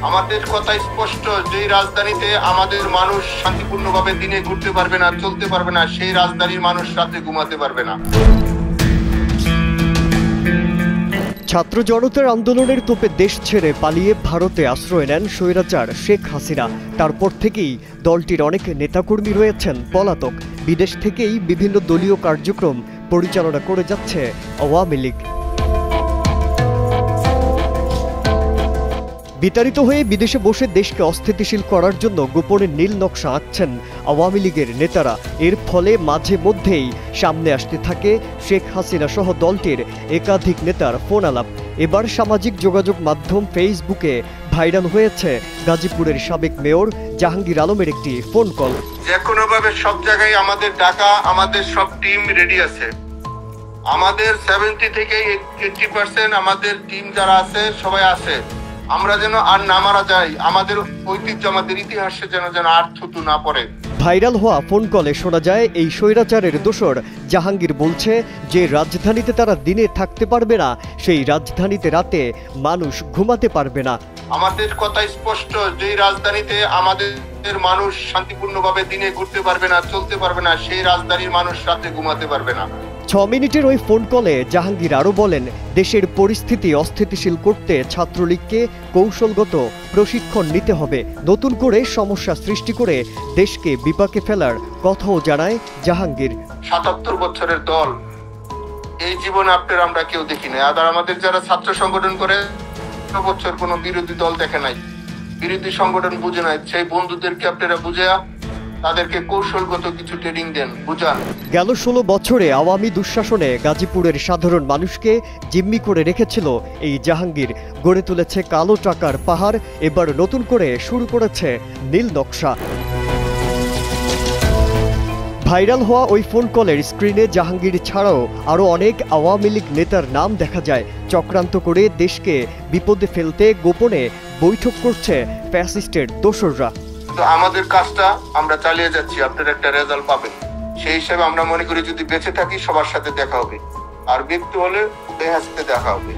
আমাদের কথা স্পষ্ট, যেই রাজধানীতে আমাদের মানুষ শান্তিপূর্ণভাবে দিনে ঘুরতে পারবে না, চলতে পারবে না, সেই রাজধানীর মানুষ রাতে ঘুমাতে পারবে না। ছাত্র জনতার আন্দোলনের তোপে দেশ ছেড়ে পালিয়ে ভারতে আশ্রয় নেন স্বৈরাচার শেখ হাসিনা। তারপর থেকেই দলটির অনেক নেতাকর্মী রয়েছেন পলাতক। বিদেশ থেকেই বিভিন্ন দলীয় কার্যক্রম পরিচালনা করে যাচ্ছে আওয়ামী লীগ। বিতাড়িত হয়ে বিদেশে বসে দেশকে অস্থিতিশীল করার জন্য গোপনে নীল নকশা আঁকছেন আওয়ামী লীগের নেতারা। এর ফলে মাঝে মধ্যেই সামনে আসতে থাকে শেখ হাসিনা সহ দলটির একাধিক নেতার ফোন আলাপ। এবার সামাজিক যোগাযোগ মাধ্যম ফেসবুকে ভাইরাল হয়েছে গাজীপুরের সাবেক মেয়র জাহাঙ্গীর আলমের একটি ফোন কল। যে কোনোভাবে সব জায়গায় আমাদের ডাকা, আমাদের সব টিম রেডি আছে। আমাদের 70 থেকে 80% আমাদের টিম যারা আছে সবাই আছে। আমরা যেন আর না মারা যাই, আমাদের ঐতিহ্য, আমাদের ইতিহাসে যেন আর থুতু না পড়ে। ভাইরাল হওয়া ফোন কলে শোনা যায় এই স্বৈরাচারের দোসর জাহাঙ্গীর বলছে যে রাজধানীতে তারা দিনে থাকতে পারবে না, সেই রাজধানীতে রাতে মানুষ ঘুমাতে পারবে না। আমাদের কথা স্পষ্ট, যেই রাজধানীতে আমাদের মানুষ শান্তিপূর্ণভাবে দিনে ঘুরতে পারবে না, চলতে পারবে না, সেই রাজধানীর মানুষ রাতে ঘুমাতে পারবে না। 6 মিনিটের ওই ফোন কলে জাহাঙ্গীর আরও বলেন, দেশের পরিস্থিতি অস্থিতিশীল করতে ছাত্রলীগকে কৌশলগত প্রশিক্ষণ নিতে হবে। নতুন করে সমস্যা সৃষ্টি করে দেশকে বিপাকে ফেলার কথাও জানায় জাহাঙ্গীর। ৭৭ বছরের দল, এই জীবনে আপনারা আমরা কেউ দেখি নাই। আর আমাদের যারা ছাত্র সংগঠন করে বছর কোনো বিরোধী দল দেখে নাই, বিরোধী সংগঠন বুঝে নাই। সেই বন্ধুদেরকে আপনারা বুঝে তাদেরকে কৌশলগত কিছু ট্রেনিং দেন, বুঝান। গেল 16 বছরে আওয়ামী দুঃশাসনে গাজীপুরের সাধারণ মানুষকে জিম্মি করে রেখেছিল এই জাহাঙ্গীর। গড়ে তুলেছে কালো টাকার পাহাড়। এবার নতুন করে শুরু করেছে নীল নকশা। ভাইরাল হওয়া ওই ফোন কলের স্ক্রিনে জাহাঙ্গীর ছাড়াও আরও অনেক আওয়ামী লীগ নেতার নাম দেখা যায়। চক্রান্ত করে দেশকে বিপদে ফেলতে গোপনে বৈঠক করছে ফ্যাসিস্টের দোসররা। তো আমাদের কাজটা আমরা চালিয়ে যাচ্ছি, আপনারা একটা রেজাল্ট পাবেন। সেই হিসেবে আমরা মনে করি যদি বেঁচে থাকি সবার সাথে দেখা হবে, আর মৃত্যু হলে বেহেশতে দেখা হবে।